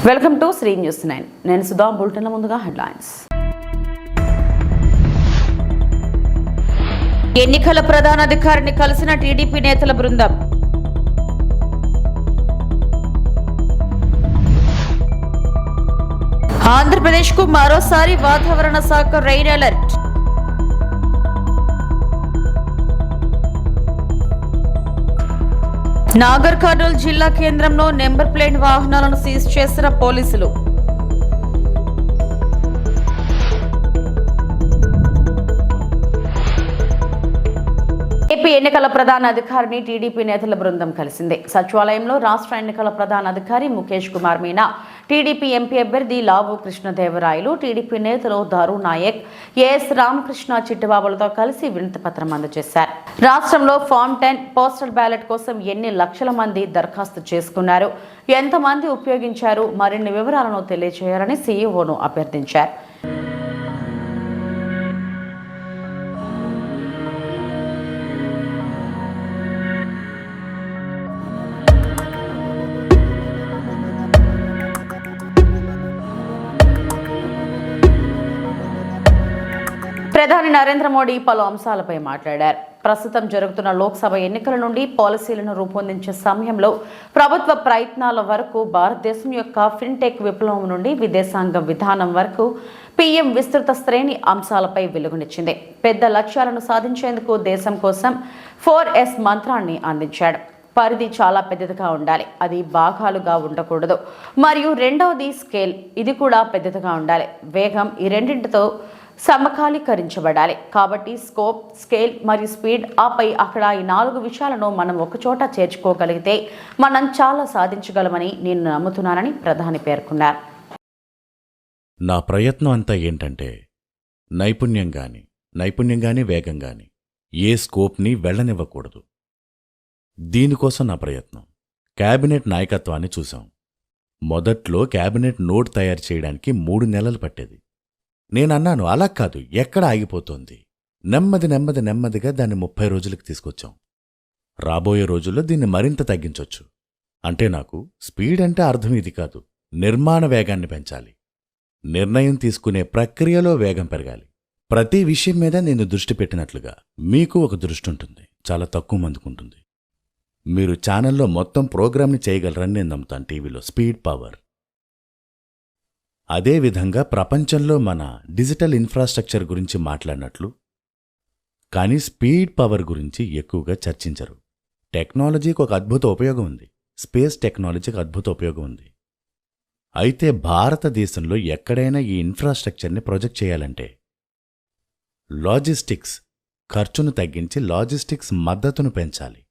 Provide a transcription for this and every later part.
Welcome to Shri news 9. నేను సుధా. బులెటిన్ల ముందుగా headlines. ఎన్నికల ప్రధాన అధికారిని కలిసిన టీడీపీ నేతల బృందం. ఆంధ్రప్రదేశ్కు మరోసారి వాతావరణ శాఖ రెయిన్ అలర్ట్. నాగర్ కర్నూల్ జిల్లా కేంద్రంలో నెంబర్ ప్లేట్ వాహనాలను సీజ్ చేసిన పోలీసులు. ఏపీ ఎన్నికల ప్రధాన అధికారిని టీడీపీ నేతల బృందం కలిసింది. సచివాలయంలో రాష్ట్ర ఎన్నికల ప్రధాన అధికారి ముఖేష్ కుమార్ మీనా, టీడీపీ ఎంపీ అభ్యర్థి లావు కృష్ణదేవరాయలు, టీడీపీ నేతలు దారు నాయక్, ఏఎస్ రామకృష్ణ చిట్టుబాబులతో కలిసి వినతి పత్రం అందజేశారు. రాష్ట్రంలో ఫామ్ 10 పోస్టల్ బ్యాలెట్ కోసం ఎన్ని లక్షల మంది దరఖాస్తు చేసుకున్నారు, ఎంతమంది ఉపయోగించారు, మరిన్ని వివరాలను తెలియజేయాలని సీఈఓను అభ్యర్థించారు. ప్రధాని నరేంద్ర మోడీ పలు అంశాలపై మాట్లాడారు. ప్రస్తుతం జరుగుతున్న లోక్సభ ఎన్నికల నుండి పాలసీలను రూపొందించే సమయంలో ప్రభుత్వ ప్రయత్నాల వరకు, భారతదేశం యొక్క ఫిన్టెక్ విప్లవం నుండి విదేశాంగ విధానం వరకు పీఎం విస్తృత శ్రేణి అంశాలపై వెలుగునిచ్చింది. పెద్ద లక్ష్యాలను సాధించేందుకు దేశం కోసం 4S మంత్రాన్ని అందించాడు. పరిధి చాలా పెద్దదిగా ఉండాలి, అది భాగాలుగా ఉండకూడదు. మరియు రెండవది స్కేల్, ఇది కూడా పెద్దదిగా ఉండాలి. వేగం ఈ రెండింటితో సమకాలీకరించబడాలి. కాబట్టి స్కోప్, స్కేల్ మరియు స్పీడ్, ఆపై అక్కడ ఈ 4 విషయాలను మనం ఒకచోట చేర్చుకోగలిగితే మనం చాలా సాధించగలమని నేను నమ్ముతున్నానని ప్రధాని పేర్కొన్నారు. నా ప్రయత్నం అంతా ఏంటంటే నైపుణ్యం గాని వేగం గాని ఏ స్కోప్ని వెళ్లనివ్వకూడదు. దీనికోసం నా ప్రయత్నం. క్యాబినెట్ నాయకత్వాన్ని చూశాం. మొదట్లో క్యాబినెట్ నోట్ తయారు చేయడానికి 3 నెలలు పట్టేది. నేనన్నాను, అలా కాదు, ఎక్కడ ఆగిపోతోంది. నెమ్మదిగా దాన్ని 30 రోజులకు తీసుకొచ్చాం. రాబోయే రోజుల్లో దీన్ని మరింత తగ్గించొచ్చు. అంటే నాకు స్పీడ్ అంటే అర్థం ఇది కాదు. నిర్మాణ వేగాన్ని పెంచాలి. నిర్ణయం తీసుకునే ప్రక్రియలో వేగం పెరగాలి. ప్రతి విషయం మీద నేను దృష్టి పెట్టినట్లుగా మీకు ఒక దృష్టి ఉంటుంది, చాలా తక్కువ మందికుంటుంది. మీరు ఛానల్లో మొత్తం ప్రోగ్రామ్ని చేయగలరని నేను నమ్ముతాను. టీవీలో స్పీడ్ పవర్. అదేవిధంగా ప్రపంచంలో మన డిజిటల్ ఇన్ఫ్రాస్ట్రక్చర్ గురించి మాట్లాడినట్లు, కానీ స్పీడ్ పవర్ గురించి ఎక్కువగా చర్చించరు. టెక్నాలజీకి ఒక అద్భుత ఉపయోగం ఉంది. స్పేస్ టెక్నాలజీకి అద్భుత ఉపయోగం ఉంది. అయితే భారతదేశంలో ఎక్కడైనా ఈ ఇన్ఫ్రాస్ట్రక్చర్ని ప్రొజెక్ట్ చేయాలంటే లాజిస్టిక్స్ ఖర్చును తగ్గించి లాజిస్టిక్స్ మద్దతును పెంచాలి.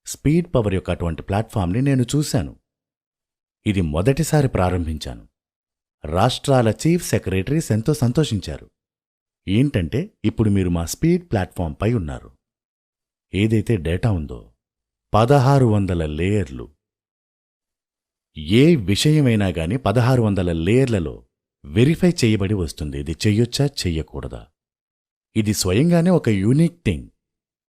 స్పీడ్ పవర్ యొక్క అటువంటి ప్లాట్ఫామ్ని నేను చూశాను. ఇది మొదటిసారి ప్రారంభించాను. రాష్ట్రాల చీఫ్ సెక్రటరీస్ ఎంతో సంతోషించారు. ఏంటంటే ఇప్పుడు మీరు మా స్పీడ్ ప్లాట్ఫామ్పై ఉన్నారు. ఏదైతే డేటా ఉందో 1600 లేయర్లు. ఏ విషయమైనా గాని 1600 లేయర్లలో వెరిఫై చేయబడి వస్తుంది. ఇది చెయ్యొచ్చా చెయ్యకూడదా? ఇది స్వయంగానే ఒక యూనిక్ థింగ్.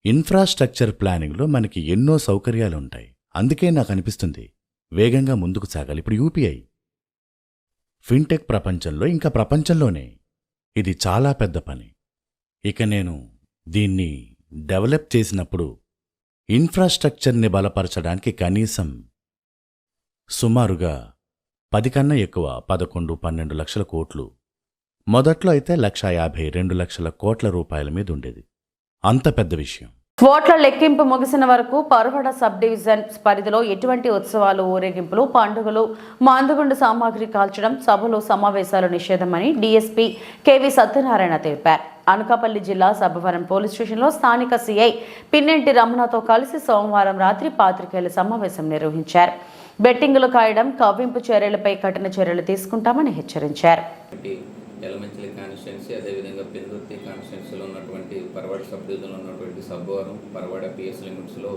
ఇన్ఫ్రాస్ట్రక్చర్ ప్లానింగ్లో మనకి ఎన్నో సౌకర్యాలుంటాయి. అందుకే నాకు అనిపిస్తుంది వేగంగా ముందుకు సాగాలి. ఇప్పుడు యూపీఐ, ఫిన్టెక్ ప్రపంచంలో, ఇంకా ప్రపంచంలోనే ఇది చాలా పెద్ద పని. ఇక నేను దీన్ని డెవలప్ చేసినప్పుడు ఇన్ఫ్రాస్ట్రక్చర్ని బలపరచడానికి కనీసం సుమారుగా 10 కన్నా ఎక్కువ 11-12 లక్షల కోట్లు, మొదట్లో అయితే 1,52 లక్షల కోట్ల రూపాయల మీద ఉండేది. అంత పెద్ద విషయం. ఓట్ల లెక్కింపు ముగిసిన వరకు పరవడ సబ్ డివిజన్ పరిధిలో ఎటువంటి ఉత్సవాలు, ఊరేగింపులు, పండుగలు, మందుగుండు సామాగ్రి కాల్చడం, సభలు, సమావేశాలు నిషేధమని డీఎస్పీ కెవి సత్యనారాయణ తెలిపారు. అనకాపల్లి జిల్లా సబ్బవరం పోలీస్ స్టేషన్లో స్థానిక సీఐ పిన్నెంటి రమణతో కలిసి సోమవారం రాత్రి పాత్రికేయుల సమావేశం నిర్వహించారు. బెట్టింగులు కాయడం, కవ్వింపు చర్యలపై కఠిన చర్యలు తీసుకుంటామని హెచ్చరించారు. ఎలమెంచలి కాన్స్టిట్యున్సీ, అదేవిధంగా పెందుర్తి కాన్స్టిట్యున్సీలో ఉన్నటువంటి పరవాడ సబ్ డివిజన్లో ఉన్నటువంటి సబ్బవరం, పరవాడ పిఎస్ లిమిట్స్లో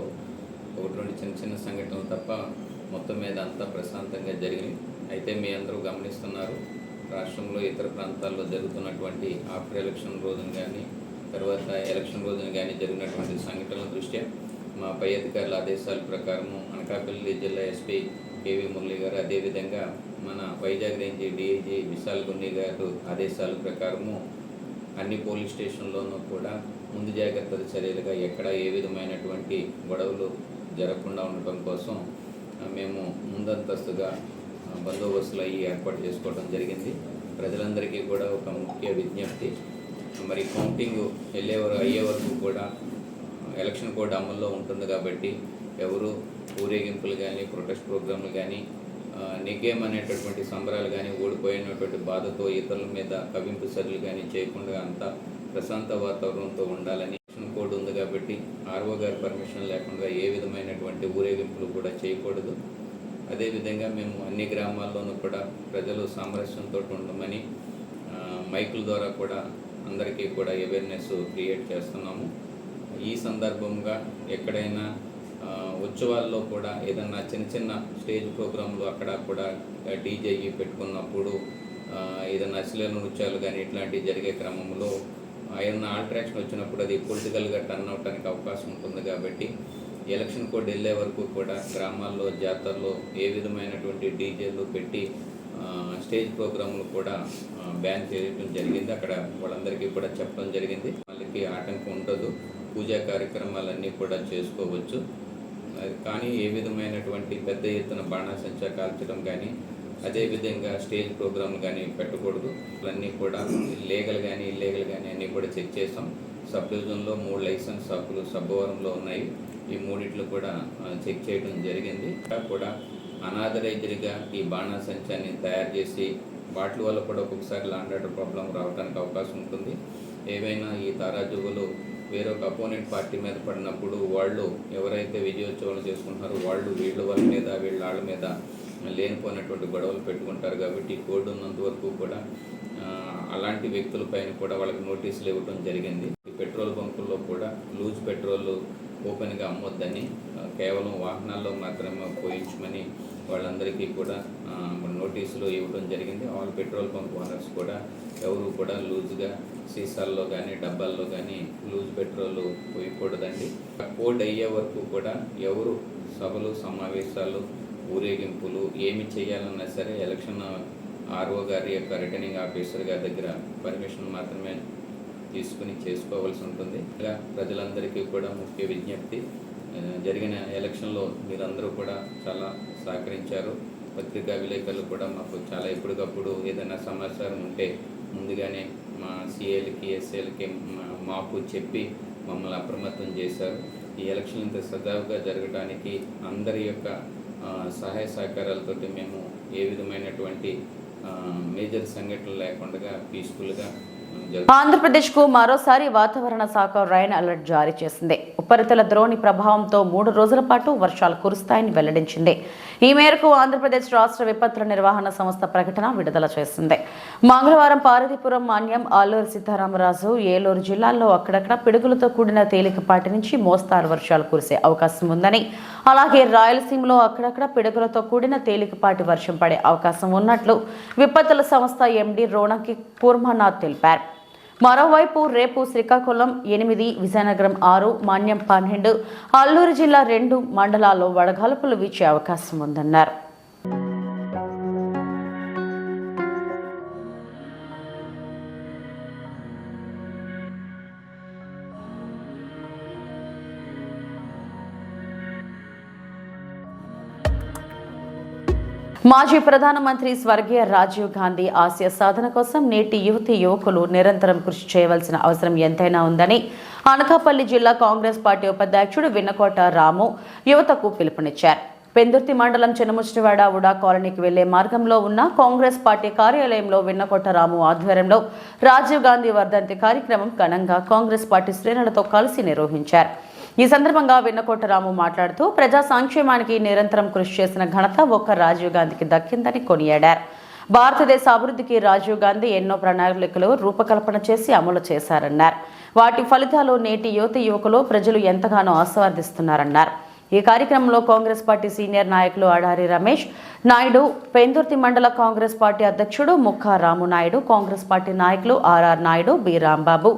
1-2 చిన్న సంఘటనలు తప్ప మొత్తం మీద అంతా ప్రశాంతంగా జరిగినాయి. అయితే మీ అందరూ గమనిస్తున్నారు, రాష్ట్రంలో ఇతర ప్రాంతాల్లో జరుగుతున్నటువంటి ఆఫ్టర్ ఎలక్షన్ రోజున కానీ, తర్వాత ఎలక్షన్ రోజున కానీ జరిగినటువంటి సంఘటనల దృష్ట్యా మా పై అధికారుల ఆదేశాల ప్రకారము అనకాపల్లి జిల్లా ఎస్పీ కేవీ మురళి గారు, అదేవిధంగా మన వైజాగ్ రేంజ్ డిఐజీ విశాల్ గున్ని గారు ఆదేశాల ప్రకారము అన్ని పోలీస్ స్టేషన్లోనూ కూడా ముందు జాగ్రత్తల చర్యలుగా ఎక్కడ ఏ విధమైనటువంటి గొడవలు జరగకుండా ఉండటం కోసం మేము ముందంతస్తుగా బందోబస్తులు అయ్యి ఏర్పాటు చేసుకోవడం జరిగింది. ప్రజలందరికీ కూడా ఒక ముఖ్య విజ్ఞప్తి, మరి కౌంటింగ్ అయ్యే వరకు కూడా ఎలక్షన్ కోడ్ అమల్లో ఉంటుంది కాబట్టి ఎవరు ఊరేగింపులు కానీ ప్రొటెస్ట్ ప్రోగ్రాంలు కానీ నెగ్గేమనేటటువంటి సంబరాలు కానీ ఓడిపోయినటువంటి బాధతో ఇతరుల మీద కవింపు చర్యలు కానీ చేయకుండా అంతా ప్రశాంత వాతావరణంతో ఉండాలని ఎలక్షన్ కోడ్ ఉంది కాబట్టి ఆర్ఓ గారి పర్మిషన్ లేకుండా ఏ విధమైనటువంటి ఊరేగింపులు కూడా చేయకూడదు. అదేవిధంగా మేము అన్ని గ్రామాల్లోనూ కూడా ప్రజలు సామరస్యంతో ఉండమని మైకుల ద్వారా కూడా అందరికీ కూడా అవేర్నెస్ క్రియేట్ చేస్తున్నాము. ఈ సందర్భంగా ఎక్కడైనా ఉత్సవాల్లో కూడా ఏదన్నా చిన్న చిన్న స్టేజ్ ప్రోగ్రాంలు అక్కడ కూడా డీజే పెట్టుకున్నప్పుడు ఏదైనా అశ్లీల నృత్యాలు కానీ ఇట్లాంటివి జరిగే క్రమంలో ఏదైనా ఆల్టరేషన్ వచ్చినప్పుడు అది పొలిటికల్గా టర్న్ అవడానికి అవకాశం ఉంటుంది కాబట్టి ఎలక్షన్ కోడ్ వెళ్ళే వరకు కూడా గ్రామాల్లో జాతరలో ఏ విధమైనటువంటి డీజేలు పెట్టి స్టేజ్ ప్రోగ్రాంలు కూడా బ్యాన్ చేయడం జరిగింది. అక్కడ వాళ్ళందరికీ కూడా చెప్పడం జరిగింది, వాళ్ళకి ఆటంకం ఉండదు, పూజా కార్యక్రమాలన్నీ కూడా చేసుకోవచ్చు. కానీ ఏ విధమైనటువంటి పెద్ద ఎత్తున బాణాసంచా కాల్చడం కానీ అదేవిధంగా స్టేజ్ ప్రోగ్రాంలు కానీ పెట్టకూడదు. అన్నీ కూడా లీగల్ కానీ ఇల్లీగల్ కానీ అన్నీ కూడా చెక్ చేసాం. సబ్ డివిజన్లో 3 లైసెన్స్ షాపులు సబ్బవరంలో ఉన్నాయి. ఈ మూడిట్లు కూడా చెక్ చేయడం జరిగింది. కూడా అనాథరైజ్డ్గా ఈ బాణాసంచాన్ని తయారు చేసి వాటి వల్ల కూడా ఒక్కొక్కసారి ల్యాండ్ ఆర్డర్ ప్రాబ్లం రావడానికి అవకాశం ఉంటుంది. ఏవైనా ఈ తారాజువులు వేరొక అపోనెంట్ పార్టీ మీద పడినప్పుడు వాళ్ళు ఎవరైతే విజయోత్సవాలు చేసుకుంటున్నారో వాళ్ళు వీళ్ళ మీద లేనిపోయినటువంటి గొడవలు పెట్టుకుంటారు. కాబట్టి ఈ కోడ్ ఉన్నంత వరకు కూడా అలాంటి వ్యక్తులపైన కూడా వాళ్ళకి నోటీసులు ఇవ్వడం జరిగింది. పెట్రోల్ బంకుల్లో కూడా లూజ్ పెట్రోల్ ఓపెన్గా అమ్మొద్దని, కేవలం వాహనాల్లో మాత్రమే పోయించమని వాళ్ళందరికీ కూడా నోటీసులు ఇవ్వడం జరిగింది. ఆల్ పెట్రోల్ బంక్ ఓనర్స్ కూడా ఎవరు కూడా లూజ్గా సీసాల్లో కానీ డబ్బాల్లో కానీ లూజ్ పెట్రోల్ పోయకూడదండి. కోడ్ అయ్యే వరకు కూడా ఎవరు సభలు సమావేశాలు ఊరేగింపులు ఏమి చేయాలన్నా సరే ఎలక్షన్ ఆర్ఓ గారి యొక్క రిటర్నింగ్ ఆఫీసర్ గారి దగ్గర పర్మిషన్ మాత్రమే తీసుకుని చేసుకోవాల్సి ఉంటుంది. ఇలా ప్రజలందరికీ కూడా ముఖ్య విజ్ఞప్తి, జరిగిన ఎలక్షన్లో మీరందరూ కూడా చాలా సహకరించారు. పత్రికా విలేకరులు కూడా మాకు చాలా ఎప్పటికప్పుడు ఏదైనా సమాచారం ఉంటే ముందుగానే మా సిఏలకి ఎస్ఏలకి మాకు చెప్పి మమ్మల్ని అప్రమత్తం చేశారు. ఈ ఎలక్షన్ ఇంత సజావుగా జరగడానికి అందరి యొక్క సహాయ సహకారాలతో మేము ఏ విధమైనటువంటి మేజర్ సంఘటనలు లేకుండా పీస్ఫుల్గా ఆంధ్రప్రదేశ్కు మరోసారి వాతావరణ శాఖ రైన్ అలర్ట్ జారీ చేసింది. ఉపరితల ద్రోణి ప్రభావంతో 3 రోజుల పాటు వర్షాలు కురుస్తాయని వెల్లడించింది. ఈ మేరకు ఆంధ్రప్రదేశ్ రాష్ట్ర విపత్తుల నిర్వహణ సంస్థ ప్రకటన విడుదల చేసింది. మంగళవారం పార్వతీపురం, మాన్యం, ఆలూరు సీతారామరాజు, ఏలూరు జిల్లాల్లో అక్కడక్కడ పిడుగులతో కూడిన తేలికపాటి నుంచి మోస్తారు వర్షాలు కురిసే అవకాశం ఉందని, అలాగే రాయలసీమలో అక్కడక్కడ పిడుగులతో కూడిన తేలికపాటి వర్షం పడే అవకాశం ఉన్నట్లు విపత్తుల సంస్థ ఎండీ రోణకి కూర్మానాథ్ తెలిపారు. మరోవైపు రేపు శ్రీకాకుళం 8, విజయనగరం 6, మాన్యం 12, అల్లూరు జిల్లా 2 మండలాల్లో వడగాల్పులు వీచే అవకాశం ఉందన్నారు. మాజీ ప్రధానమంత్రి స్వర్గీయ రాజీవ్ గాంధీ ఆశయ సాధన కోసం నేటి యువకులు నిరంతరం కృషి చేయవలసిన అవసరం ఎంతైనా ఉందని అనకాపల్లి జిల్లా కాంగ్రెస్ పార్టీ ఉపాధ్యక్షుడు విన్నకోట రాము యువతకు పిలుపునిచ్చారు. పెందుర్తి మండలం చిన్నముష్టివాడ ఉడా కాలనీకి వెళ్లే మార్గంలో ఉన్న కాంగ్రెస్ పార్టీ కార్యాలయంలో విన్నకోట రాము ఆధ్వర్యంలో రాజీవ్ గాంధీ వర్ధంతి కార్యక్రమం ఘనంగా కాంగ్రెస్ పార్టీ శ్రేణులతో కలిసి నిర్వహించారు. ఈ సందర్భంగా విన్నకోట రాము మాట్లాడుతూ ప్రజా సంక్షేమానికి నిరంతరం కృషి చేసిన ఘనత ఒక్క రాజీవ్ గాంధీకి దక్కిందని కొనియాడారు. భారతదేశ అభివృద్ధికి రాజీవ్ గాంధీ ఎన్నో ప్రణాళికలు రూపకల్పన చేసి అమలు చేశారన్నారు. వాటి ఫలితాలు నేటి యువకులు ప్రజలు ఎంతగానో ఆస్వాదిస్తున్నారన్నారు. ఈ కార్యక్రమంలో కాంగ్రెస్ పార్టీ సీనియర్ నాయకులు అడారి రమేష్ నాయుడు, పెందుర్తి మండల కాంగ్రెస్ పార్టీ అధ్యక్షుడు ముఖా రాము నాయుడు, కాంగ్రెస్ పార్టీ నాయకులు ఆర్ఆర్ నాయుడు, బి రాంబాబు,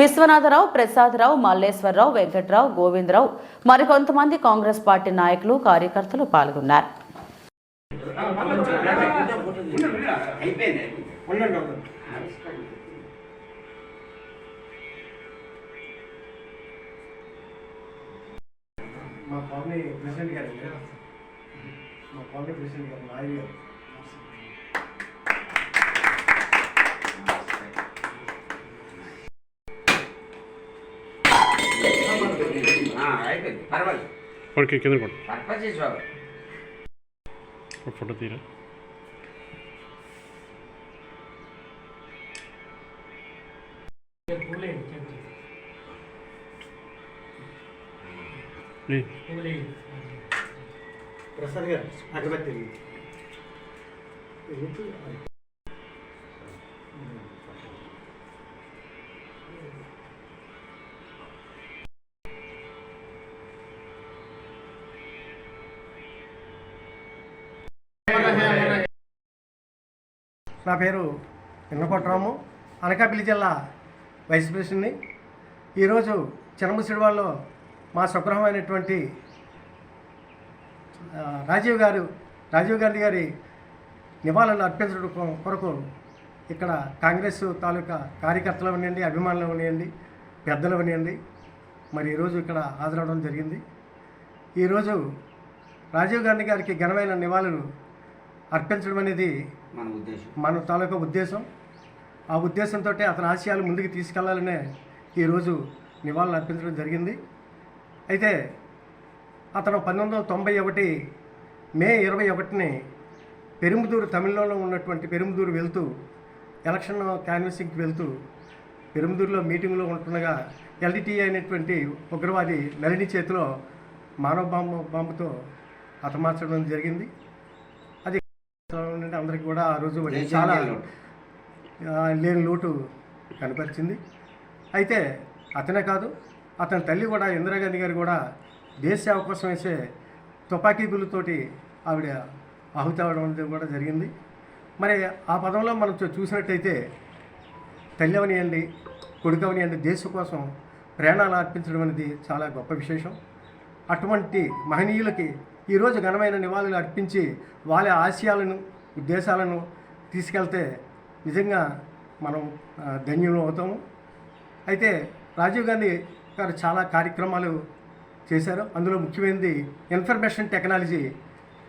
విశ్వనాథరావు, ప్రసాదరావు, మల్లేశ్వరరావు, వెంకట్రావు, గోవిందరావు, మరికొంతమంది కాంగ్రెస్ పార్టీ నాయకులు, కార్యకర్తలు పాల్గొన్నారు. అయిపోయింది. మా కాలనీ ప్రెసిడెంట్ గారు నాయుడు గారు. అయిపోయింది, పర్వాలేదు. ఓకే కింద కొడు పర్పస్ చేసి బాబు. ఒక ఫోటో తీరా ప్రసాద్ గారు అగరబత్తి నా పేరు ఎన్నకొట్టరాము, అనకాపల్లి జిల్లా వైస్ ప్రెసిడెంట్ని. ఈరోజు చిన్నముసిడివాళ్ళలో మా స్వగృహమైనటువంటి రాజీవ్ గాంధీ గారి నివాళులు అర్పించడం కొరకు ఇక్కడ కాంగ్రెస్ తాలూకా కార్యకర్తలు ఉన్నాయండి, అభిమానులు ఉన్నాయండి, పెద్దలు ఉన్నాయండి. మరి ఈరోజు ఇక్కడ హాజరవడం జరిగింది. ఈరోజు రాజీవ్ గాంధీ గారికి ఘనమైన నివాళులు అర్పించడం అనేది మన తాలూకా ఉద్దేశం. ఆ ఉద్దేశంతో అతని ఆశయాలు ముందుకు తీసుకెళ్లాలనే ఈరోజు నివాళులు అర్పించడం జరిగింది. అయితే అతను 1991 మే 21ని పెరుంబుదూరు, తమిళనాడులో ఉన్నటువంటి పెరుంబుదూరు వెళ్తూ ఎలక్షన్ క్యాన్వసింగ్కి వెళ్తూ పెరుంబుదూరులో మీటింగ్లో ఉంటుండగా ఎల్టీటీ అయినటువంటి ఉగ్రవాది నళిని చేతిలో మానవ బాంబుతో హతమార్చడం జరిగింది. అది అందరికీ కూడా ఆ రోజు చాలా లేని లోటు కనపరిచింది. అయితే అతనే కాదు, అతని తల్లి కూడా ఇందిరాగాంధీ గారు కూడా దేశ సేవ కోసం వేసే తుపాకీ గుళ్ళతోటి ఆవిడ ఆహుతి అవ్వడం కూడా జరిగింది. మరి ఆ పదంలో మనం చూసినట్టయితే తల్లి అవనియండి, కొడుకు అవనియండి, దేశం కోసం ప్రాణాలు అర్పించడం అనేది చాలా గొప్ప విశేషం. అటువంటి మహనీయులకి ఈరోజు ఘనమైన నివాళులు అర్పించి వాళ్ళ ఆశయాలను, ఉద్దేశాలను తీసుకెళ్తే నిజంగా మనం ధన్యులు అవుతాము. అయితే రాజీవ్ గాంధీ గారు చాలా కార్యక్రమాలు చేశారు. అందులో ముఖ్యమైనది ఇన్ఫర్మేషన్ టెక్నాలజీ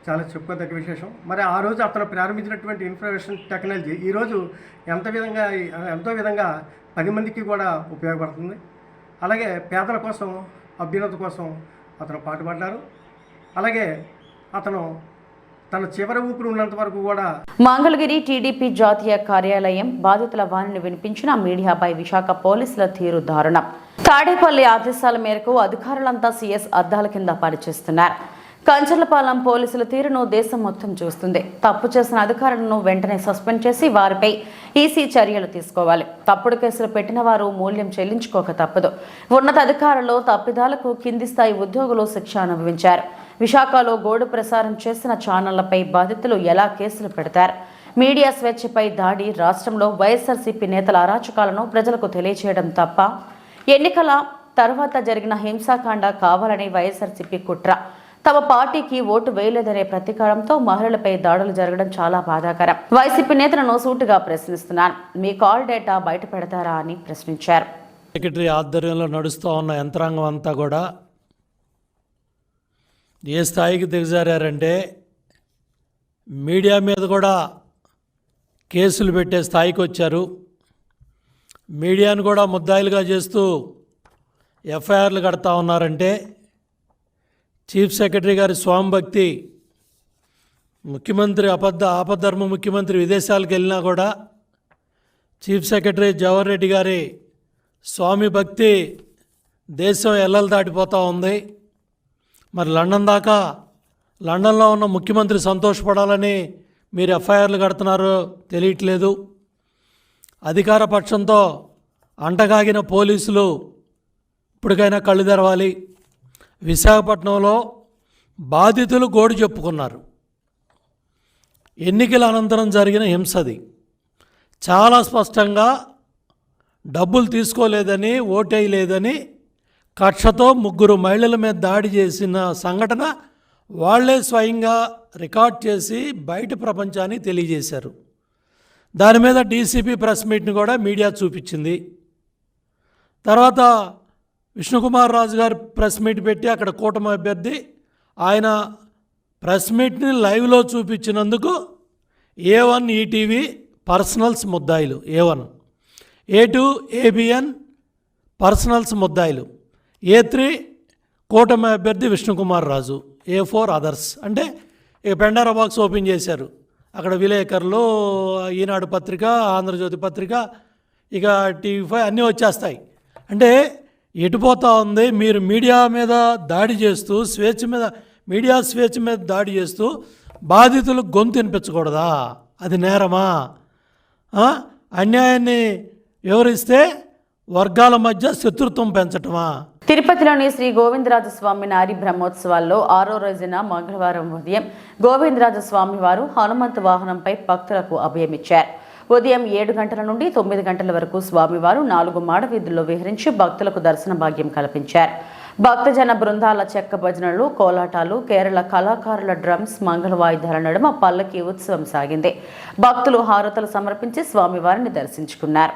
చాలా చెప్పుకోదగ్గ విశేషం. మరి ఆ రోజు అతను ప్రారంభించినటువంటి ఇన్ఫర్మేషన్ టెక్నాలజీ ఈరోజు ఎంతో విధంగా 10 మందికి కూడా ఉపయోగపడుతుంది. అలాగే పేదల కోసం, అభ్యున్నతి కోసం అతను పాటుపడ్డారు. అలాగే అతను తన చివరి ఊపిరి ఉన్నంత వరకు కూడా. మంగళగిరి టీడీపీ జాతీయ కార్యాలయం బాధితుల వాణిని వినిపించిన మీడియాపై విశాఖ పోలీసుల తీరు దారుణం. తాడేపల్లి ఆదేశాల మేరకు అధికారులంతా సీఎస్ అద్దాల కింద పనిచేస్తున్నారు. కంచర్లపాలెం పోలీసుల తీరును దేశం మొత్తం చూస్తుంది. తప్పు చేసిన అధికారులను వెంటనే సస్పెండ్ చేసి వారిపై ఈసీ చర్యలు తీసుకోవాలి. తప్పుడు కేసులు పెట్టిన వారు మూల్యం చెల్లించుకోక తప్పదు. ఉన్నతాధికారులు తప్పిదాలకు కింది స్థాయి ఉద్యోగులు శిక్ష అనుభవించారు. విశాఖలో గోడు ప్రసారం చేసిన ఛానళ్లపై బాధితులు ఎలా కేసులు పెడతారు? మీడియా స్వేచ్ఛపై దాడి. రాష్ట్రంలో వైఎస్ఆర్సీపీ నేతల అరాచకాలను ప్రజలకు తెలియజేయడం తప్ప ఎన్నికల తర్వాత జరిగిన హింసాకాండ కావాలని వైఎస్ఆర్సీపీ కుట్ర. తమ పార్టీకి ఓటు వేయలేదనే ప్రతీకారంతో మహిళలపై దాడులు జరగడం చాలా బాధాకరం. వైసీపీ నేతలను సూటిగా ప్రశ్నిస్తున్నాను, మీ కాల్ డేటా బయట పెడతారా అని ప్రశ్నించారు. సెక్రటరీ ఆధ్వర్యంలో నడుస్తూ ఉన్న యంత్రాంగం అంతా కూడా ఏ స్థాయికి దిగజారంటే మీడియా మీద కూడా కేసులు పెట్టే స్థాయికి వచ్చారు. మీడియాను కూడా ముద్దాయిలుగా చేస్తూ ఎఫ్ఐఆర్లు కడతా ఉన్నారంటే చీఫ్ సెక్రటరీ గారి స్వామిభక్తి, ముఖ్యమంత్రి ఆపద్ధర్మ ముఖ్యమంత్రి విదేశాలకు వెళ్ళినా కూడా చీఫ్ సెక్రటరీ జవహర్ రెడ్డి గారి స్వామి భక్తి దేశం ఎల్లలు దాటిపోతూ ఉంది. మరి లండన్లో ఉన్న ముఖ్యమంత్రి సంతోషపడాలని మీరు ఎఫ్ఐఆర్లు కడుతున్నారో తెలియట్లేదు. అధికార పక్షంతో అంటగాగిన పోలీసులు ఇప్పటికైనా కళ్ళు తెరవాలి. విశాఖపట్నంలో బాధితులు గోడు చెప్పుకున్నారు. ఎన్నికల అనంతరం జరిగిన హింసది. చాలా స్పష్టంగా డబ్బులు తీసుకోలేదని, ఓటేయలేదని కక్షతో 3 మహిళల మీద దాడి చేసిన సంఘటన వాళ్ళే స్వయంగా రికార్డ్ చేసి బయట ప్రపంచానికి తెలియజేశారు. దాని మీద డీసీపీ ప్రెస్ మీట్ని కూడా మీడియా చూపించింది. తర్వాత విష్ణుకుమార్ రాజు గారు ప్రెస్ మీట్ పెట్టి అక్కడ కూటమి అభ్యర్థి ఆయన ప్రెస్ మీట్ని లైవ్లో చూపించినందుకు A1 ఈటీవీ పర్సనల్స్ ముద్దాయిలు, A1, A2 ABN పర్సనల్స్ ముద్దాయిలు, A3 కూటమి అభ్యర్థి విష్ణుకుమార్ రాజు, A4 అదర్స్. అంటే ఇక పెండారా బాక్స్ ఓపెన్ చేశారు. అక్కడ విలేకరులు, ఈనాడు పత్రిక, ఆంధ్రజ్యోతి పత్రిక, ఇక TV5 అన్నీ వచ్చేస్తాయి. అంటే ఎటుపోతా ఉంది? మీరు మీడియా మీద దాడి చేస్తూ మీడియా స్వేచ్ఛ మీద దాడి చేస్తూ బాధితులకు గొంతు వినిపించకూడదా? అది నేరమా? అన్యాయాన్ని వివరిస్తే వర్గాల మధ్య శత్రుత్వం పెంచటమా? తిరుపతిలోని శ్రీ గోవిందరాజస్వామి నారి బ్రహ్మోత్సవాల్లో 6వ రోజున మంగళవారం ఉదయం గోవిందరాజస్వామి వారు హనుమంతు వాహనంపై భక్తులకు అభయమిచ్చారు. ఉదయం 7 గంటల నుండి 9 గంటల వరకు స్వామివారు 4 మాడ వీధుల్లో విహరించి భక్తులకు దర్శన భాగ్యం కల్పించారు. భక్తజన బృందాల చెక్క భజనలు, కోలాటాలు, కేరళ కళాకారుల డ్రమ్స్, మంగళ వాయిద్యాల నడుమ పల్లకి ఉత్సవం సాగింది. భక్తులు హారతులు సమర్పించి స్వామివారిని దర్శించుకున్నారు.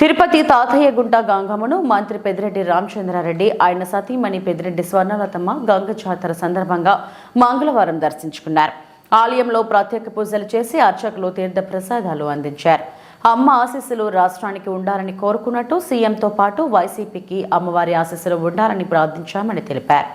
తిరుపతి తాతయ్యగుంట గంగమ్మను మంత్రి పెద్దిరెడ్డి రామచంద్రారెడ్డి ఆయన సతీమణి పెద్దిరెడ్డి స్వర్ణలతమ్మ గంగ జాతర సందర్భంగా మంగళవారం దర్శించుకున్నారు. ఆలయంలో ప్రత్యేక పూజలు చేసి అర్చకులు తీర్థ ప్రసాదాలు అందించారు. అమ్మ ఆశీస్సులు రాష్ట్రానికి ఉండాలని కోరుకున్నట్టు సీఎంతో పాటు వైసీపీకి అమ్మవారి ఆశీస్సులు ఉండాలని ప్రార్థించామని తెలిపారు.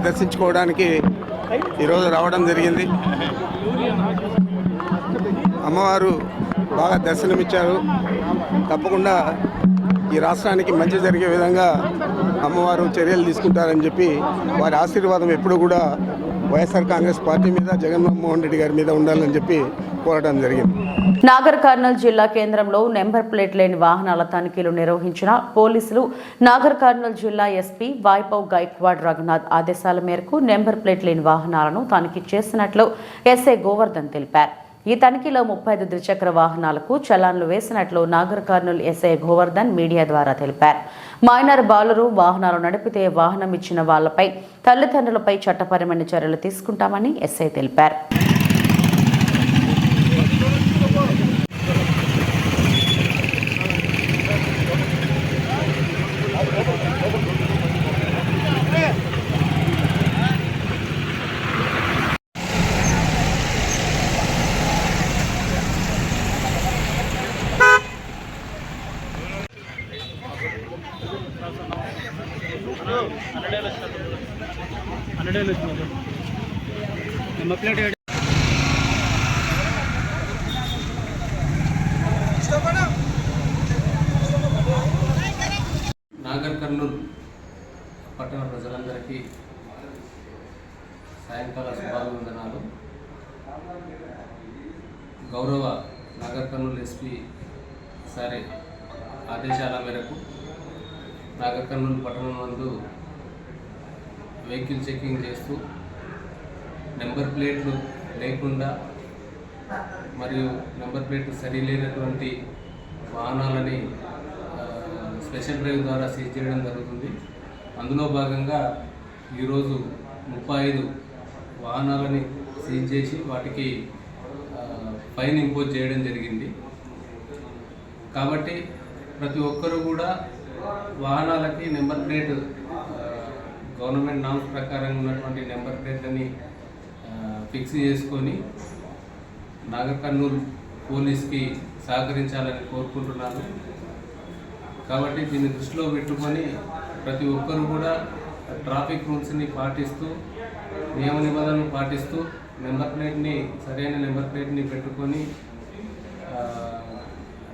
దర్శించుకోవడానికి ఈరోజు రావడం జరిగింది. అమ్మవారు బాగా దర్శనమిచ్చారు. తప్పకుండా ఈ రాష్ట్రానికి మంచి జరిగే విధంగా అమ్మవారు చర్యలు తీసుకుంటారని చెప్పి వారి ఆశీర్వాదం ఎప్పుడు కూడా వైఎస్ఆర్ కాంగ్రెస్ పార్టీ మీద, జగన్మోహన్ రెడ్డి గారి మీద ఉండాలని చెప్పి కోరడం జరిగింది. నాగర్ కర్నూలు జిల్లా కేంద్రంలో నెంబర్ ప్లేట్ లేని వాహనాల తనిఖీలు నిర్వహించిన పోలీసులు నాగర్ కర్నూలు జిల్లా ఎస్పీ వైభవ్ గైక్వాడ్ రఘునాథ్ ఆదేశాల మేరకు నెంబర్ ప్లేట్ లేని వాహనాలను తనిఖీ చేసినట్లు ఎస్ఐ గోవర్ధన్ తెలిపారు. ఈ తనిఖీలో 35 ద్విచక్ర వాహనాలకు చలాన్లు వేసినట్లు నాగర్ కర్నూలు ఎస్ఐ గోవర్ధన్ మీడియా ద్వారా తెలిపారు. మైనర్ బాలురు వాహనాలు నడిపితే వాహనం ఇచ్చిన వాళ్లపై తల్లిదండ్రులపై చట్టపరమైన చర్యలు తీసుకుంటామని ఎస్ఐ తెలిపారు. నాగర్ కర్నూలు పట్టణ ప్రజలందరికీ సాయంకాల శుభాభివందనాలు. గౌరవ నాగర్ కర్నూలు ఎస్పీ సారి ఆదేశాల మేరకు నాగర్ కర్నూలు పట్టణం నందు వెహికల్ చెకింగ్ చేస్తూ నెంబర్ ప్లేట్లు లేకుండా మరియు నెంబర్ ప్లేట్లు సరిలేనటువంటి వాహనాలని స్పెషల్ డ్రైవ్ ద్వారా సీజ్ చేయడం జరుగుతుంది. అందులో భాగంగా ఈరోజు 35 వాహనాలని సీజ్ చేసి వాటికి ఫైన్ ఇంపోజ్ చేయడం జరిగింది. కాబట్టి ప్రతి ఒక్కరూ కూడా వాహనాలకి నెంబర్ ప్లేట్ గవర్నమెంట్ నామ్స్ ప్రకారం ఉన్నటువంటి నెంబర్ ప్లేట్లని ఫిక్స్ చేసుకొని నాగర్ కర్నూలు పోలీస్కి సహకరించాలని కోరుకుంటున్నాను. కాబట్టి దీన్ని దృష్టిలో పెట్టుకొని ప్రతి ఒక్కరు కూడా ట్రాఫిక్ రూల్స్ని పాటిస్తూ నియమ నిబంధనలు పాటిస్తూ సరైన నెంబర్ ప్లేట్ని పెట్టుకొని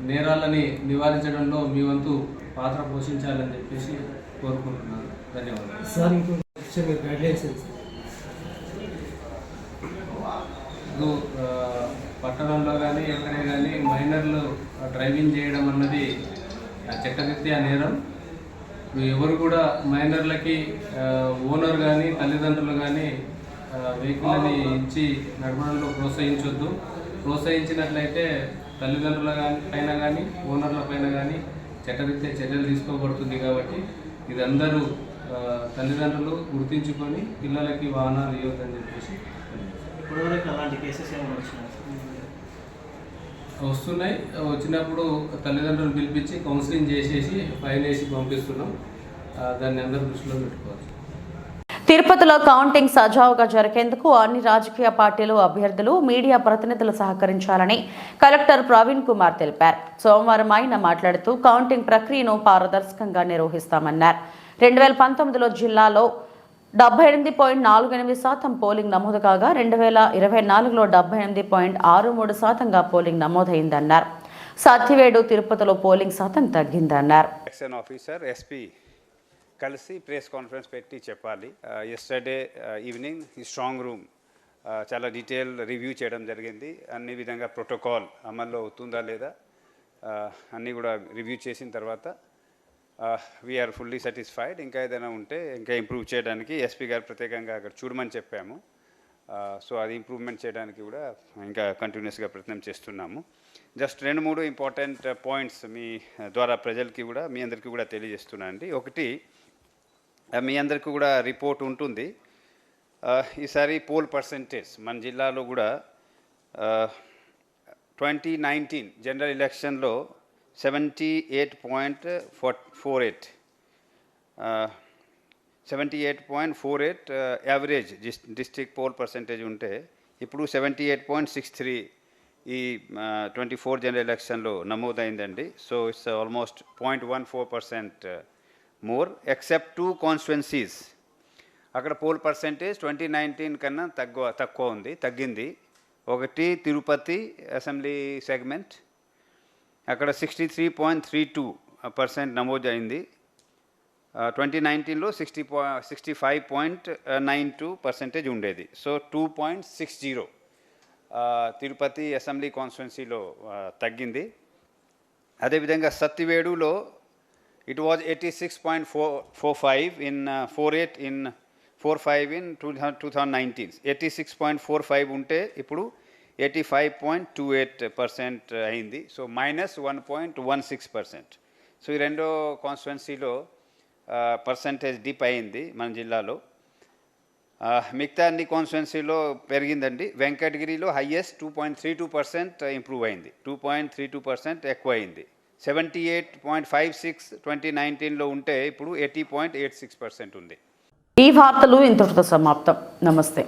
నేరాలని నివారించడంలో మీ వంతు పాత్ర పోషించాలని చెప్పేసి కోరుకుంటున్నాను. ధన్యవాదాలు. పట్టణంలో కానీ ఎక్కడే కానీ మైనర్లు డ్రైవింగ్ చేయడం అన్నది చట్టరీత్యా నేరం. ఎవరు కూడా మైనర్లకి ఓనర్ కానీ తల్లిదండ్రులు కానీ వెహికల్ని ఇచ్చి నడపడంలో ప్రోత్సహించొద్దు. ప్రోత్సహించినట్లయితే తల్లిదండ్రుల పైన కానీ ఓనర్ల పైన కానీ చట్టరీత్యా చర్యలు తీసుకోబడుతుంది. కాబట్టి ఇది అందరూ తల్లిదండ్రులు గుర్తించుకొని పిల్లలకి వాహనాలు ఇవ్వద్దని చెప్పేసి వస్తున్నాయి. వచ్చినప్పుడు తల్లిదండ్రులు పిలిపించి కౌన్సిలింగ్ చేసేసి ఫైన్ వేసి పంపిస్తున్నాం. దాన్ని అందరూ దృష్టిలో పెట్టుకోవాలి. తిరుపతిలో కౌంటింగ్ సజావుగా జరిగేందుకు అన్ని రాజకీయ పార్టీలు, అభ్యర్థులు, మీడియా ప్రతినిధులు సహకరించాలని కలెక్టర్ ప్రవీణ్ కుమార్ తెలిపారు. సోమవారం ఆయన మాట్లాడుతూ కౌంటింగ్ ప్రక్రియను పారదర్శకంగా నిర్వహిస్తామన్నారు. 2019లో జిల్లాలో 78.48% పోలింగ్ నమోదు కాగా 2024లో 78.63%గా పోలింగ్ నమోదైందన్నారు. సత్యవేడు, తిరుపతిలో పోలింగ్ శాతం తగ్గిందన్నారు. ఎలక్షన్ ఆఫీసర్ ఎస్పీ కలిసి ప్రెస్ కాన్ఫరెన్స్ పెట్టి చెప్పాలి. ఎస్టర్డే ఈవినింగ్ ఈ స్ట్రాంగ్ రూమ్ చాలా డీటెయిల్ రివ్యూ చేయడం జరిగింది. అన్ని విధంగా ప్రోటోకాల్ అమల్లో అవుతుందా లేదా అన్నీ కూడా రివ్యూ చేసిన తర్వాత వీఆర్ ఫుల్లీ సాటిస్ఫైడ్. ఇంకా ఏదైనా ఉంటే ఇంకా ఇంప్రూవ్ చేయడానికి ఎస్పీ గారు ప్రత్యేకంగా అక్కడ చూడమని చెప్పాము. సో అది ఇంప్రూవ్మెంట్ చేయడానికి కూడా ఇంకా కంటిన్యూస్గా ప్రయత్నం చేస్తున్నాము. జస్ట్ 2-3 ఇంపార్టెంట్ పాయింట్స్ మీ ద్వారా ప్రజలకి కూడా మీ అందరికీ కూడా తెలియజేస్తున్నాను అండి. ఒకటి, మీ అందరికీ కూడా రిపోర్ట్ ఉంటుంది. ఈసారి పోల్ పర్సంటేజ్ మన జిల్లాలో కూడా 2019 జనరల్ ఎలక్షన్లో 78.48 యావరేజ్ డిస్ట్రిక్ట్ పోల్ పర్సంటేజ్ ఉంటే ఇప్పుడు 78.63 ఈ 24 జనరల్ ఎలక్షన్లో నమోదైందండి. So it's almost 0.14% more except 2 constituencies. అక్కడ పోల్ పర్సంటేజ్ 2019 కన్నా తగ్గింది. ఒకటి తిరుపతి అసెంబ్లీ సెగ్మెంట్, అక్కడ 63.32% నమోదు అయింది. 2019లో 65.92% ఉండేది. సో 2.60 తిరుపతి అసెంబ్లీ కాన్స్టిట్యున్సీలో తగ్గింది. అదేవిధంగా సత్యవేడులో ఇట్ వాజ్ 86.45 ఇన్ 45 ఇన్ 2019. 86.45 ఉంటే ఇప్పుడు 85.28% అయింది. సో -1.16%. సో ఈ రెండో కాన్స్టిట్యున్సీలో పర్సంటేజ్ డిప్ అయింది మన జిల్లాలో. మిగతా అన్ని కాన్స్టిట్యున్సీలో పెరిగిందండి. వెంకటగిరిలో హైయెస్ట్ 2.32% ఇంప్రూవ్ అయింది. 2.32% ఎక్కువ అయింది. 78.56 2019లో ఉంటే ఇప్పుడు 80.86% ఉంది. ఈ వార్తలు ఇంతటితో సమాప్తం. నమస్తే.